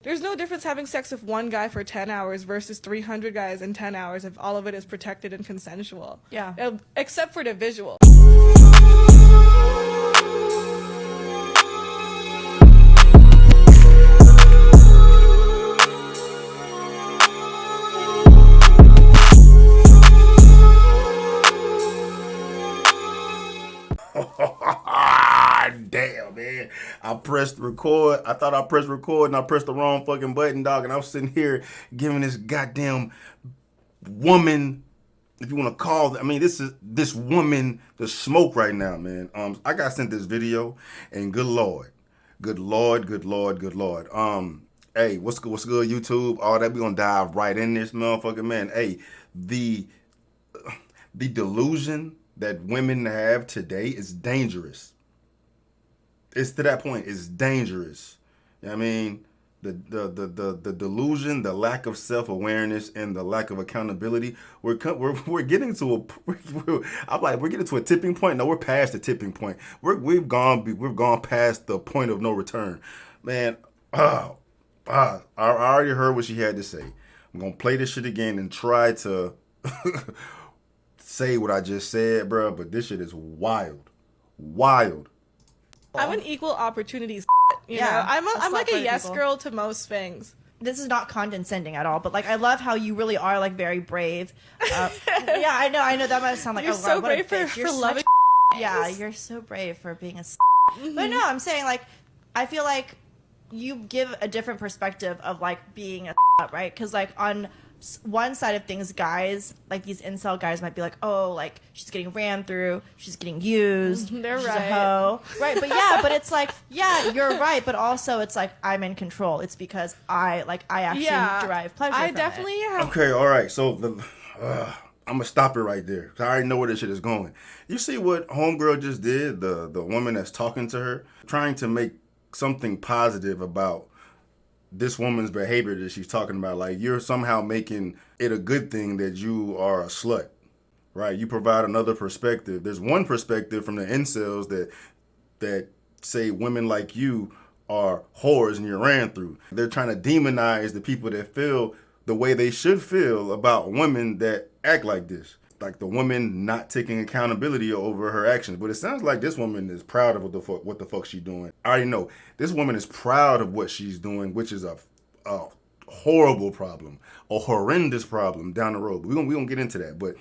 There's no difference having sex with one guy for 10 hours versus 300 guys in 10 hours if all of it is protected and consensual. Yeah. Except for the visual. Damn, man. I pressed record. I thought I pressed record and I pressed the wrong fucking button, dog. And I was sitting here giving this goddamn woman, if you want to call it, I mean, this woman the smoke right now, man. I got sent this video and good Lord. Hey, what's good, YouTube? All that, we gonna dive right in this motherfucker, man. Hey, the delusion that women have today is dangerous. It's to that point. It's dangerous. You know what I mean, the delusion, the lack of self-awareness, and the lack of accountability. We're getting to we're getting to a tipping point. No, we're past the tipping point. We've gone past the point of no return, man. I already heard what she had to say. I'm gonna play this shit again and try to say what I just said, bro. But this shit is wild. I'm an equal opportunities, you know? Yeah, I'm like a yes people. girl to most things. This is not condescending at all, but like I love how you really are like very brave. Yeah, I know that might sound like You're oh, so God, what a brave for bitch. You're loving such yeah, you're so brave for being a But no, I'm saying like I feel like you give a different perspective of like being a right? Because like on one side of things, guys like these incel guys might be like, oh, like she's getting ran through, she's getting used, They're she's right. a hoe, right? But yeah, but it's like yeah, you're right, but also it's like I'm in control. It's because I actually derive pleasure. I from definitely it. have. Okay, all right. So I'm gonna stop it right there. 'Cause I already know where this shit is going. You see what homegirl just did? The woman that's talking to her, trying to make something positive about this woman's behavior that she's talking about. Like you're somehow making it a good thing that you are a slut, right? You provide another perspective. There's one perspective from the incels that say women like you are whores and you're ran through. They're trying to demonize the people that feel the way they should feel about women that act like this. Like the woman not taking accountability over her actions. But it sounds like this woman is proud of what the fuck she's doing. I already know. This woman is proud of what she's doing, which is a horrible problem, a horrendous problem down the road. But we gonna get into that. But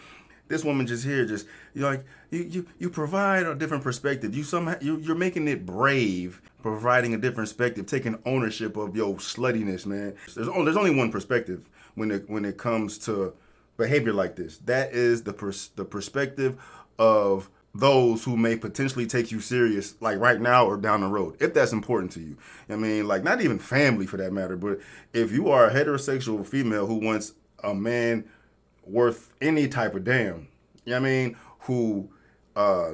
this woman just here, just you provide a different perspective. You're making it brave, providing a different perspective, taking ownership of your sluttiness, man. There's only one perspective when it comes to behavior like this. That is the perspective of those who may potentially take you serious, like right now or down the road, if that's important to you. I mean, like not even family for that matter, but if you are a heterosexual female who wants a man worth any type of damn, you know what I mean, who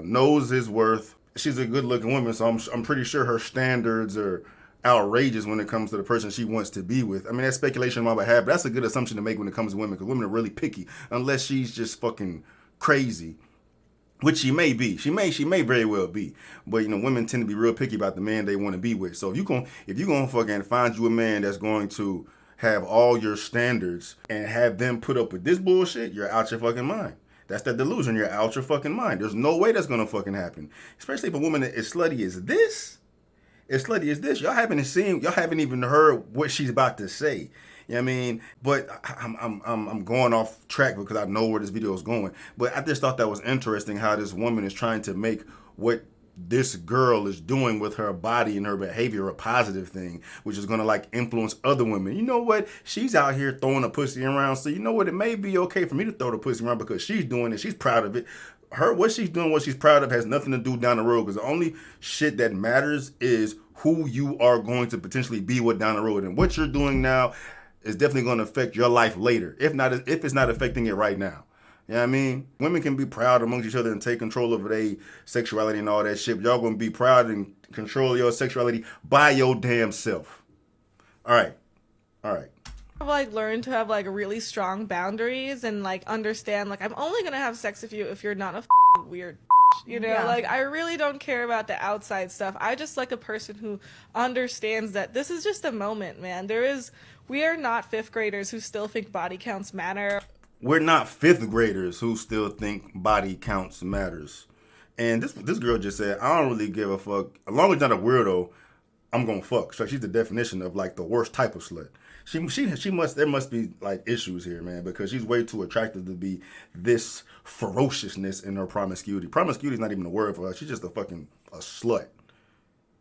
knows his worth. She's a good looking woman, so I'm pretty sure her standards are outrageous when it comes to the person she wants to be with. I mean, that's speculation on my behalf, but that's a good assumption to make when it comes to women, because women are really picky, unless she's just fucking crazy, which she may be. She may very well be. But you know, women tend to be real picky about the man they want to be with. So if you're gonna fucking find you a man that's going to have all your standards and have them put up with this bullshit, you're out your fucking mind. That's that delusion. You're out your fucking mind. There's no way that's gonna fucking happen. Especially if a woman that is slutty as this. As slutty as this, y'all haven't even heard what she's about to say. You know what I mean? But I'm going off track because I know where this video is going. But I just thought that was interesting how this woman is trying to make what this girl is doing with her body and her behavior a positive thing, which is gonna like influence other women. You know what? She's out here throwing a pussy around, so you know what? It may be okay for me to throw the pussy around because she's doing it. She's proud of it. What she's doing, what she's proud of, has nothing to do down the road, because the only shit that matters is who you are going to potentially be with down the road. And what you're doing now is definitely going to affect your life later, if it's not affecting it right now. You know what I mean? Women can be proud amongst each other and take control of their sexuality and all that shit, but y'all going to be proud and control your sexuality by your damn self. All right. I've like learned to have like really strong boundaries and like understand like I'm only gonna have sex with you if you're not a weird, You know, Yeah. like I really don't care about the outside stuff. I just like a person who understands that this is just a moment, man. We are not fifth graders who still think body counts matter. We're not fifth graders who still think body counts matters. And this girl just said, I don't really give a fuck. As long as you're not a weirdo, I'm gonna fuck. So she's the definition of like the worst type of slut. There must be like issues here, man, because she's way too attractive to be this ferociousness in her promiscuity. Promiscuity is not even a word for her. She's just a slut.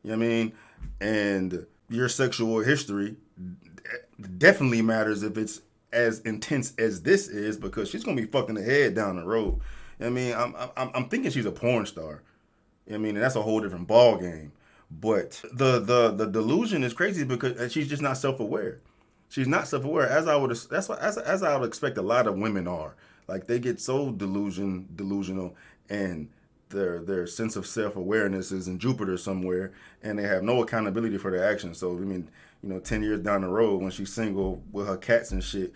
You know what I mean? And your sexual history definitely matters if it's as intense as this is, because she's gonna be fucked in the head down the road. You know what I mean, I'm thinking she's a porn star. You know what I mean, and that's a whole different ball game. But the delusion is crazy because she's just not self-aware. She's not self-aware as I would expect a lot of women are. Like they get so delusional, and their sense of self-awareness is in Jupiter somewhere, and they have no accountability for their actions. So I mean, 10 years down the road when she's single with her cats and shit,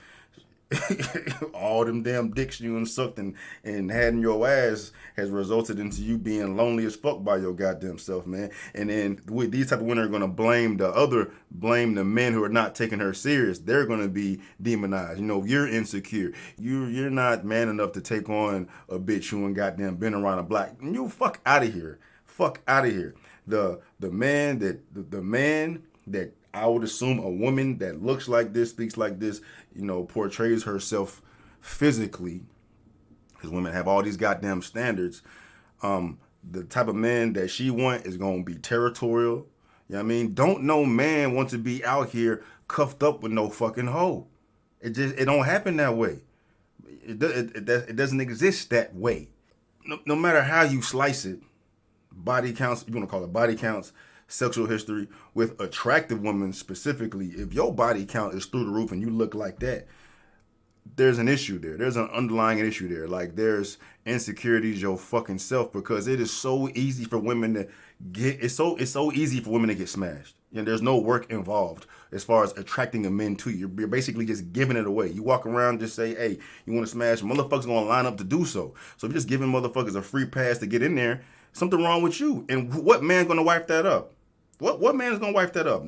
all them damn dicks you and sucked and had in your ass has resulted into you being lonely as fuck by your goddamn self, man. And then with these type of women are gonna blame the men who are not taking her serious. They're gonna be demonized. You're insecure. You're not man enough to take on a bitch who ain't goddamn been around the block. You fuck out of here. Fuck out of here. The man that I would assume a woman that looks like this, speaks like this, portrays herself physically, because women have all these goddamn standards. The type of man that she want is going to be territorial. You know what I mean? Don't no man want to be out here cuffed up with no fucking hoe. It don't happen that way. It doesn't exist that way. No matter how you slice it, body counts, you want to call it body counts, sexual history, with attractive women specifically, if your body count is through the roof and you look like that, there's an issue there. There's an underlying issue there. Like there's insecurities your fucking self, because it is so easy for women to it's so easy for women to get smashed. There's no work involved as far as attracting a man to you. You're basically just giving it away. You walk around, just say, hey, you want to smash? Motherfuckers gonna line up to do so. So if you're just giving motherfuckers a free pass to get in there, something wrong with you. And what man gonna wipe that up? What man is gonna wipe that up?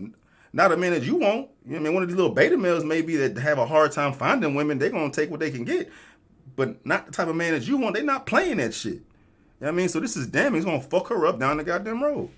Not a man that you want. One of these little beta males maybe that have a hard time finding women, they're gonna take what they can get. But not the type of man that you want. They're not playing that shit. You know what I mean? So this is damn, he's gonna fuck her up down the goddamn road.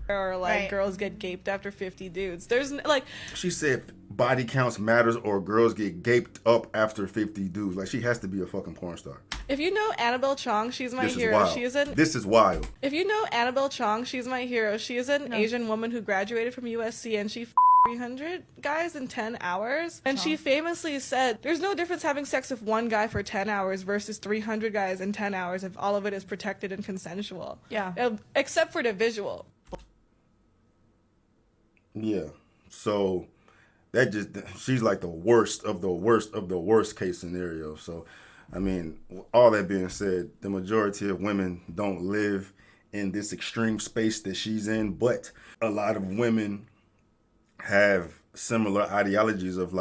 Or like Right. girls get gaped after 50 dudes. There's like She said body counts matters, or girls get gaped up after 50 dudes. Like she has to be a fucking porn star. if you know Annabelle Chong, she's my This is hero. wild. This is wild. If you know Annabelle Chong, she's my hero. She is an Asian woman who graduated from USC, and she 300 guys in 10 hours. And she famously said, there's no difference having sex with one guy for 10 hours versus 300 guys in 10 hours if all of it is protected and consensual. Yeah. Except for the visual. Yeah. So she's like the worst of the worst case scenario. So, I mean, all that being said, the majority of women don't live in this extreme space that she's in, but a lot of women have similar ideologies of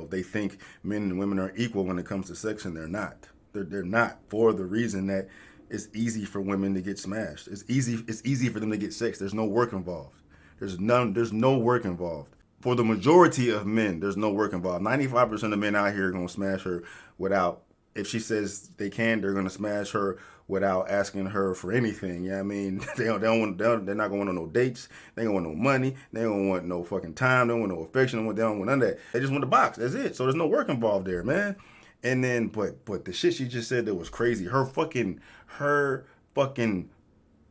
they think men and women are equal when it comes to sex, and they're not. They're not, for the reason that it's easy for women to get smashed. It's easy for them to get sex. There's no work involved. There's no work involved. For the majority of men, there's no work involved. 95% of men out here are going to smash her without, if she says they can, they're going to smash her without asking her for anything. You know what I mean? They're not going to want no dates. They don't want no money. They don't want no fucking time. They don't want no affection. They don't want none of that. They just want the box. That's it. So there's no work involved there, man. And then, but the shit she just said that was crazy. Her fucking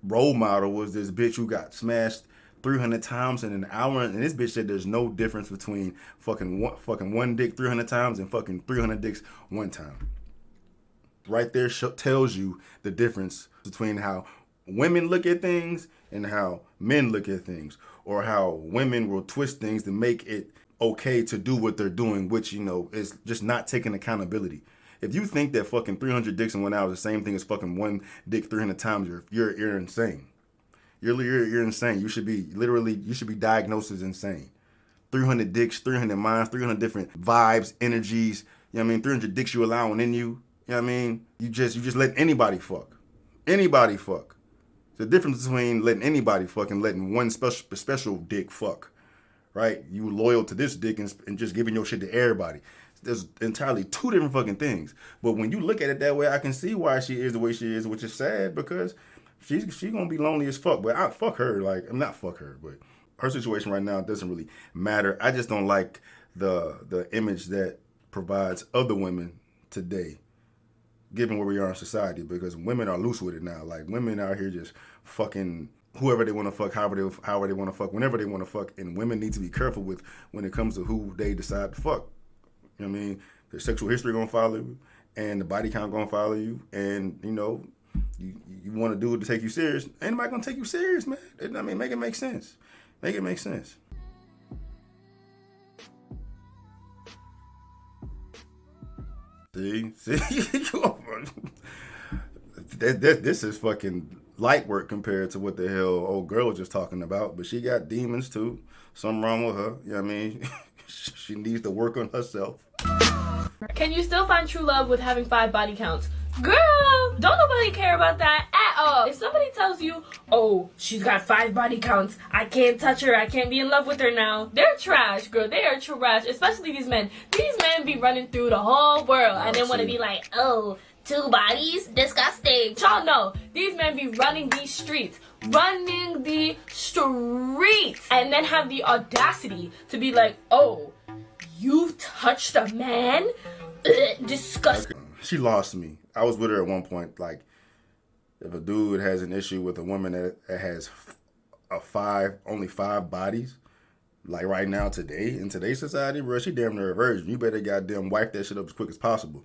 role model was this bitch who got smashed 300 times in an hour, and this bitch said there's no difference between fucking one dick 300 times and fucking 300 dicks one time. Right there tells you the difference between how women look at things and how men look at things, or how women will twist things to make it okay to do what they're doing, which is just not taking accountability. If you think that fucking 300 dicks in 1 hour is the same thing as fucking one dick 300 times, you're insane. You're insane. You should be diagnosed as insane. 300 dicks, 300 minds, 300 different vibes, energies. You know what I mean? 300 dicks you allowing in you. You know what I mean? You just let anybody fuck. Anybody fuck. The difference between letting anybody fuck and letting one special dick fuck, right? You loyal to this dick and just giving your shit to everybody. There's entirely two different fucking things. But when you look at it that way, I can see why she is the way she is, which is sad because she gonna be lonely as fuck. But I fuck her, like I'm not fuck her, but her situation right now doesn't really matter. I just don't like the image that provides other women today, given where we are in society, because women are loose with it now. Like women out here just fucking whoever they want to fuck, however they want to fuck, whenever they want to fuck, and women need to be careful with when it comes to who they decide to fuck. You know what I mean? Their sexual history gonna follow you, and the body count gonna follow you, and you know you want to do it to take you serious. Ain't nobody gonna take you serious, man. I mean, make it make sense. Make it make sense. See, this is fucking light work compared to what the hell old girl was just talking about. But she got demons too. Something wrong with her. You know what I mean? She needs to work on herself. Can you still find true love with having 5 body counts? Girl, don't nobody care about that at all. If somebody tells you, oh, she's got 5 body counts, I can't touch her, I can't be in love with her now, they're trash, girl. They are trash, especially these men. These men be running through the whole world and then want to be like, oh, 2 bodies? Disgusting. Y'all know, these men be running these streets. Running the streets. And then have the audacity to be like, oh, you touched a man? Ugh, disgusting. She lost me. I was with her at one point. Like, if a dude has an issue with a woman that has only 5 bodies, like right now today, in today's society, bro, she damn near a virgin. You better goddamn wipe that shit up as quick as possible.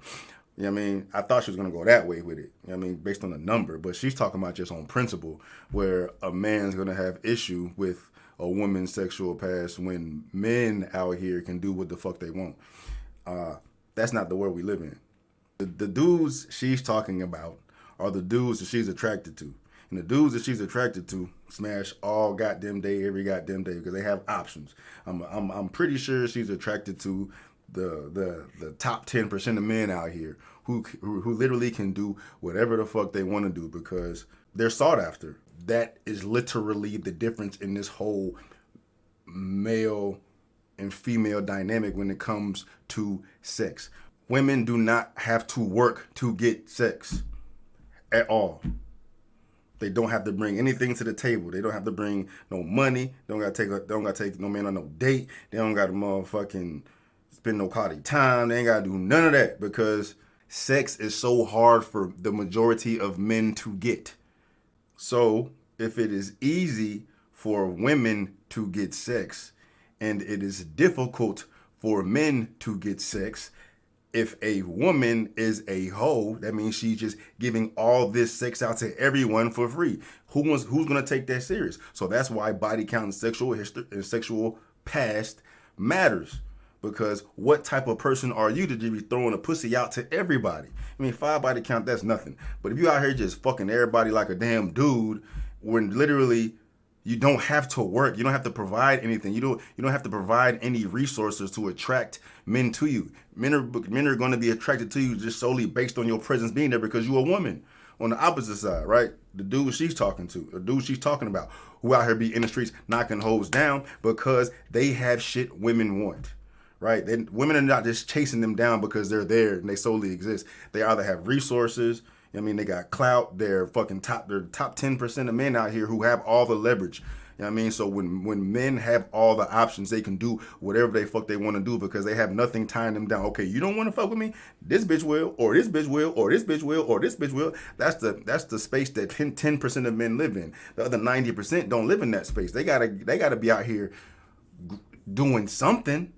You know what I mean? I thought she was going to go that way with it. You know what I mean? Based on the number. But she's talking about just on principle, where a man's going to have issue with a woman's sexual past when men out here can do what the fuck they want. That's not the world we live in. The dudes she's talking about are the dudes that she's attracted to. And the dudes that she's attracted to smash all goddamn day, every goddamn day, because they have options. I'm pretty sure she's attracted to the top 10% of men out here who literally can do whatever the fuck they want to do because they're sought after. That is literally the difference in this whole male and female dynamic when it comes to sex. Women do not have to work to get sex at all. They don't have to bring anything to the table. They don't have to bring no money. They don't gotta take no man on no date. They don't gotta motherfucking spend no quality time. They ain't gotta do none of that because sex is so hard for the majority of men to get. So if it is easy for women to get sex and it is difficult for men to get sex, if a woman is a hoe, that means she's just giving all this sex out to everyone for free. Who's gonna take that serious? So that's why body count and sexual history and sexual past matters. Because what type of person are you to be throwing a pussy out to everybody? I mean, 5 body count, that's nothing. But if you out here just fucking everybody like a damn dude, when literally you don't have to work, you don't have to provide anything, you don't have to provide any resources to attract men to you. Men are going to be attracted to you just solely based on your presence being there because you're a woman. On the opposite side, right? The dude she's talking to, the dude she's talking about, who out here be in the streets knocking hoes down because they have shit women want. Right? Women are not just chasing them down because they're there and they solely exist. They either have resources, I mean, they got clout, they're top 10% of men out here who have all the leverage. You know what I mean? So when men have all the options, they can do whatever they fuck they want to do because they have nothing tying them down. Okay, you don't want to fuck with me? This bitch will, or this bitch will, or this bitch will, or this bitch will. That's the space that 10% of men live in. The other 90% don't live in that space. They gotta be out here doing something.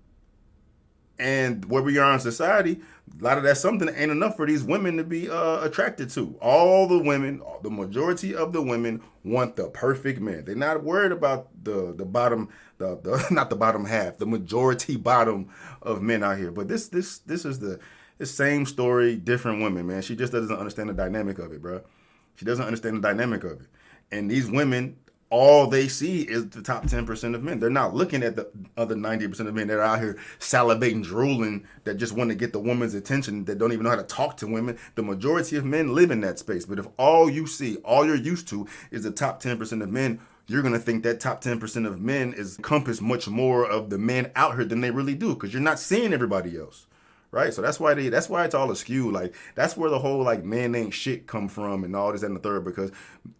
And where we are in society, a lot of that something ain't enough for these women to be attracted to. All the women, the majority of the women want the perfect man. They're not worried about the bottom, not the bottom half, the majority bottom of men out here. But this is the same story, different women, man. She just doesn't understand the dynamic of it, bro. She doesn't understand the dynamic of it. And these women all they see is the top 10% of men. They're not looking at the other 90% of men that are out here salivating, drooling, that just want to get the woman's attention, that don't even know how to talk to women. The majority of men live in that space. But if all you see, all you're used to is the top 10% of men, you're going to think that top 10% of men encompass much more of the men out here than they really do, because you're not seeing everybody else. Right, so that's why it's all askew. Like, that's where the whole like men ain't shit come from and all this and the third, because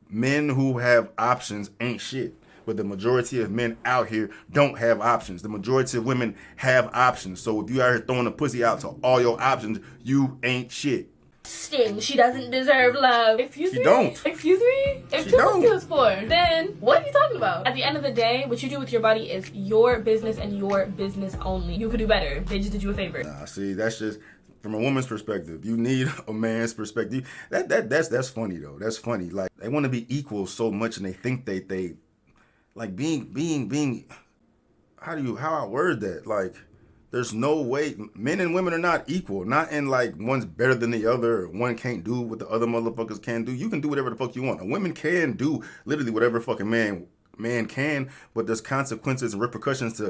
men who have options ain't shit. But the majority of men out here don't have options. The majority of women have options. So if you out here throwing a pussy out to all your options, you ain't shit. Sting, she doesn't deserve love. Excuse me? Don't. Excuse me? If She 2 don't. 2 is 4, then what are you talking about? At the end of the day, what you do with your body is your business and your business only. You could do better. They just did you a favor. Nah, see, that's just from a woman's perspective. You need a man's perspective. That's funny though. That's funny. Like, they want to be equal so much, and they think they like being. How I word that? Like, there's no way. Men and women are not equal. Not in like one's better than the other, or one can't do what the other motherfuckers can do. You can do whatever the fuck you want. A woman can do literally whatever fucking man can, but there's consequences and repercussions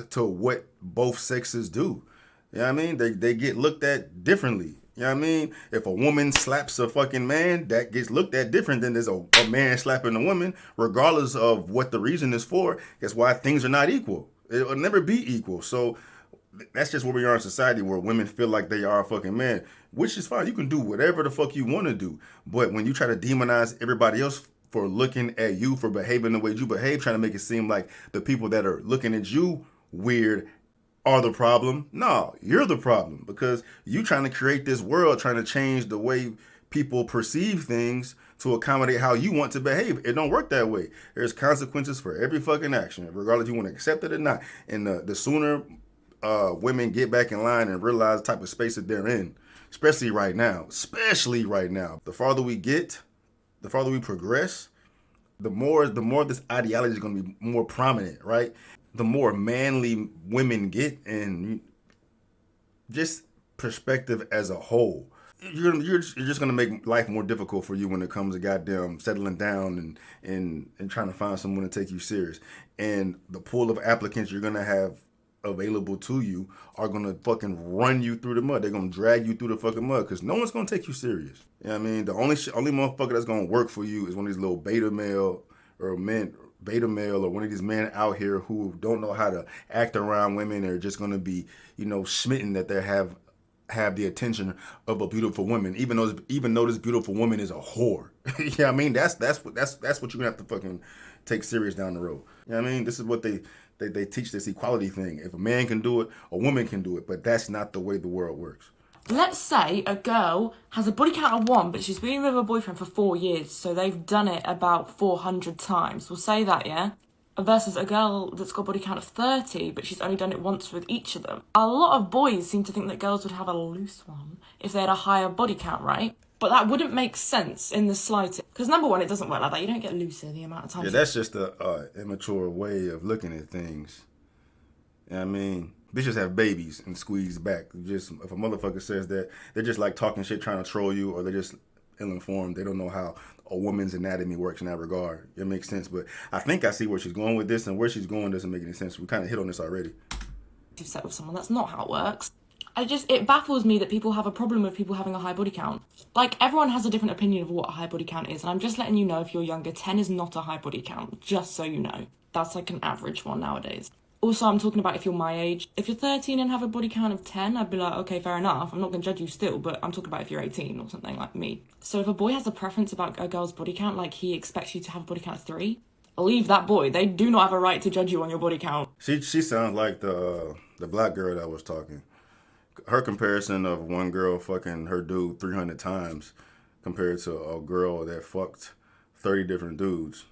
to what both sexes do. You know what I mean? They get looked at differently. You know what I mean? If a woman slaps a fucking man, that gets looked at different than there's a man slapping a woman, regardless of what the reason is for. That's why things are not equal. It will never be equal. So that's just where we are in society, where women feel like they are a fucking man, which is fine. You can do whatever the fuck you want to do. But when you try to demonize everybody else for looking at you, for behaving the way you behave, trying to make it seem like the people that are looking at you weird are the problem. No, you're the problem, because you trying to create this world, trying to change the way people perceive things to accommodate how you want to behave. It don't work that way. There's consequences for every fucking action, regardless if you want to accept it or not. And the sooner women get back in line and realize the type of space that they're in, especially right now, the farther we get, the farther we progress, the more this ideology is going to be more prominent, right? The more manly women get, and just perspective as a whole, you're just gonna make life more difficult for you when it comes to goddamn settling down and trying to find someone to take you serious. And the pool of applicants you're gonna have available to you are gonna fucking run you through the mud. They're gonna drag you through the fucking mud, because no one's gonna take you serious. You know what I mean? The only motherfucker that's gonna work for you is one of these little beta male or one of these men out here who don't know how to act around women, or just gonna be, smitten that they have the attention of a beautiful woman, even though this beautiful woman is a whore. You know what I mean? That's what you're gonna have to fucking take serious down the road. You know what I mean? This is what they teach, this equality thing. If a man can do it, a woman can do it, but that's not the way the world works. Let's say a girl has a body count of 1, but she's been with her boyfriend for 4 years, so they've done it about 400 times. We'll say that, yeah? Versus a girl that's got a body count of 30, but she's only done it once with each of them. A lot of boys seem to think that girls would have a loose one if they had a higher body count, right? But that wouldn't make sense in the slightest. Because number one, it doesn't work like that. You don't get looser the amount of time. Yeah, that's just a immature way of looking at things. You know what I mean? Bitches have babies and squeeze back. Just if a motherfucker says that, they're just like talking shit, trying to troll you, or they're just ill-informed. They don't know how a woman's anatomy works in that regard. It makes sense, but I think I see where she's going with this, and where she's going doesn't make any sense. We kind of hit on this already. You've set with someone, that's not how it works. It baffles me that people have a problem with people having a high body count. Like, everyone has a different opinion of what a high body count is, and I'm just letting you know, if you're younger, 10 is not a high body count, just so you know. That's like an average one nowadays. Also, I'm talking about if you're my age. If you're 13 and have a body count of 10, I'd be like, okay, fair enough. I'm not going to judge you still, but I'm talking about if you're 18 or something like me. So if a boy has a preference about a girl's body count, like he expects you to have a body count of 3, leave that boy. They do not have a right to judge you on your body count. She sounds like the black girl that was talking. Her comparison of one girl fucking her dude 300 times compared to a girl that fucked 30 different dudes.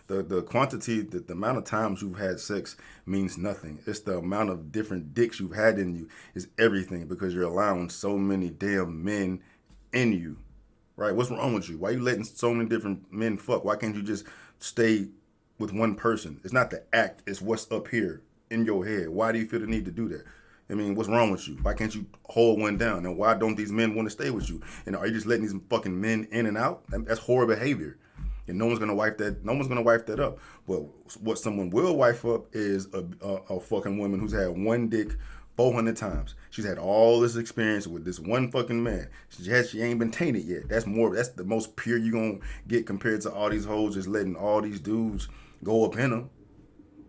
The quantity, the amount of times you've had sex means nothing. It's the amount of different dicks you've had in you is everything, because you're allowing so many damn men in you, right? What's wrong with you? Why are you letting so many different men fuck? Why can't you just stay with one person? It's not the act, it's what's up here in your head. Why do you feel the need to do that? I mean, what's wrong with you? Why can't you hold one down? And why don't these men want to stay with you? And are you just letting these fucking men in and out? That's horrible behavior. And no one's gonna wipe that. No one's gonna wipe that up. But what someone will wipe up is a fucking woman who's had one dick 400 times. She's had all this experience with this one fucking man. She ain't been tainted yet. That's the most pure you gonna get compared to all these hoes just letting all these dudes go up in them.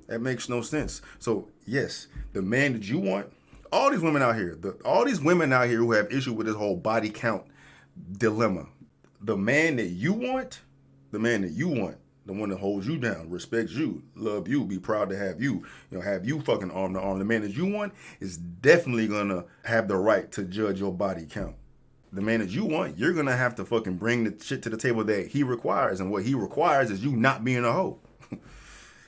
That makes no sense. So yes, the man that you want, all these women out here who have issue with this whole body count dilemma. The man that you want, the one that holds you down, respects you, love you, be proud to have you, have you fucking arm to arm. The man that you want is definitely gonna have the right to judge your body count. The man that you want, you're gonna have to fucking bring the shit to the table that he requires, and what he requires is you not being a hoe.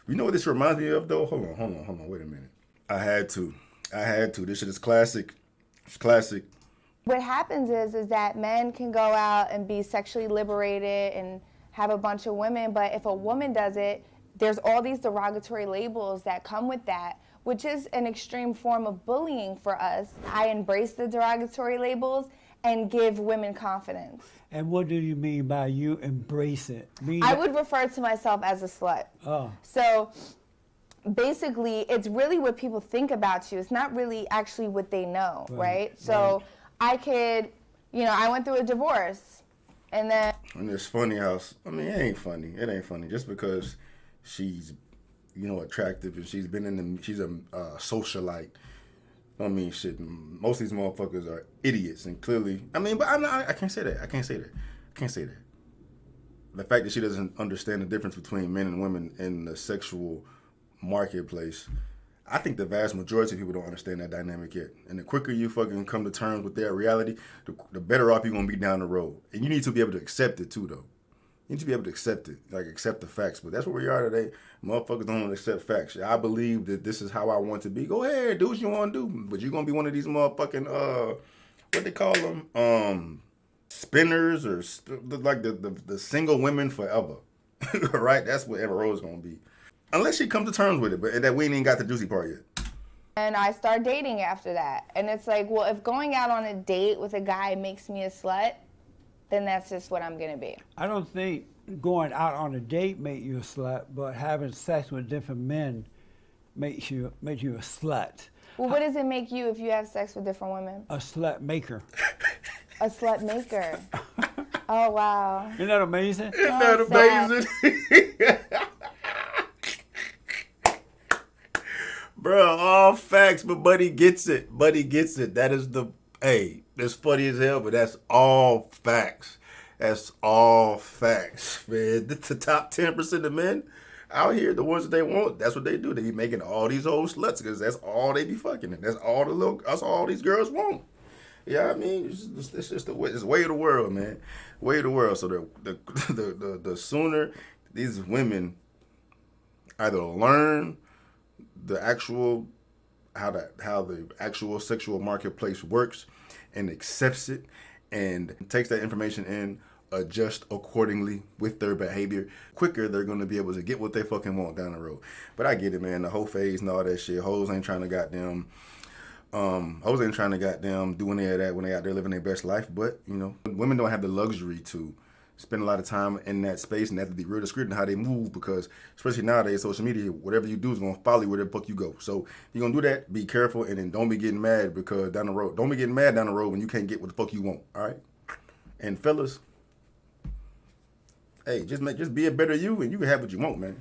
You know what this reminds me of though? Hold on, wait a minute. I had to. This shit is classic. It's classic. What happens is that men can go out and be sexually liberated and have a bunch of women, but if a woman does it, there's all these derogatory labels that come with that, which is an extreme form of bullying for us. I embrace the derogatory labels and give women confidence. And what do you mean by you embrace it? I would refer to myself as a slut. Oh. So basically, it's really what people think about you. It's not really actually what they know, right? So I could, I went through a divorce, and it's funny how, it ain't funny. Just because she's, attractive and she's a socialite. Shit, most of these motherfuckers are idiots, and clearly, but I can't say that. I can't say that. The fact that she doesn't understand the difference between men and women in the sexual marketplace, I think the vast majority of people don't understand that dynamic yet. And the quicker you fucking come to terms with that reality, the better off you're gonna be down the road. And you need to be able to accept it too, though. You need to be able to accept it, accept the facts. But that's where we are today. Motherfuckers don't want to accept facts. I believe that this is how I want to be. Go ahead, do what you want to do. But you're going to be one of these motherfucking, what they call them? Spinners or the single women forever. Right? That's what Amber Rose is going to be. Unless she comes to terms with it. But that we ain't even got the juicy part yet. And I start dating after that. And it's like, well, if going out on a date with a guy makes me a slut, then that's just what I'm going to be. I don't think going out on a date makes you a slut, but having sex with different men makes you a slut. Well, what does it make you if you have sex with different women? A slut maker. A slut maker. Oh, wow. Isn't that amazing? Isn't that amazing? Bro, all facts, but Buddy gets it. That is it's funny as hell, but that's all facts. That's all facts, man. The top 10% of men out here, the ones that they want, that's what they do. They be making all these old sluts because that's all they be fucking. And that's all these girls want. Yeah, it's just the way. It's the way of the world, man. Way of the world. So the sooner these women either learn the actual how the actual sexual marketplace works and accepts it and takes that information in, adjust accordingly with their behavior, quicker they're going to be able to get what they fucking want down the road. But I get it, man. The whole phase and all that shit. Hoes ain't trying to goddamn do any of that when they out there living their best life. But, women don't have the luxury to spend a lot of time in that space and have to be real discreet in how they move, because especially nowadays, social media, whatever you do is going to follow you where the fuck you go. So if you're going to do that, be careful, and then don't be getting mad don't be getting mad down the road when you can't get what the fuck you want. All right. And fellas, hey, just be a better you, and you can have what you want, man.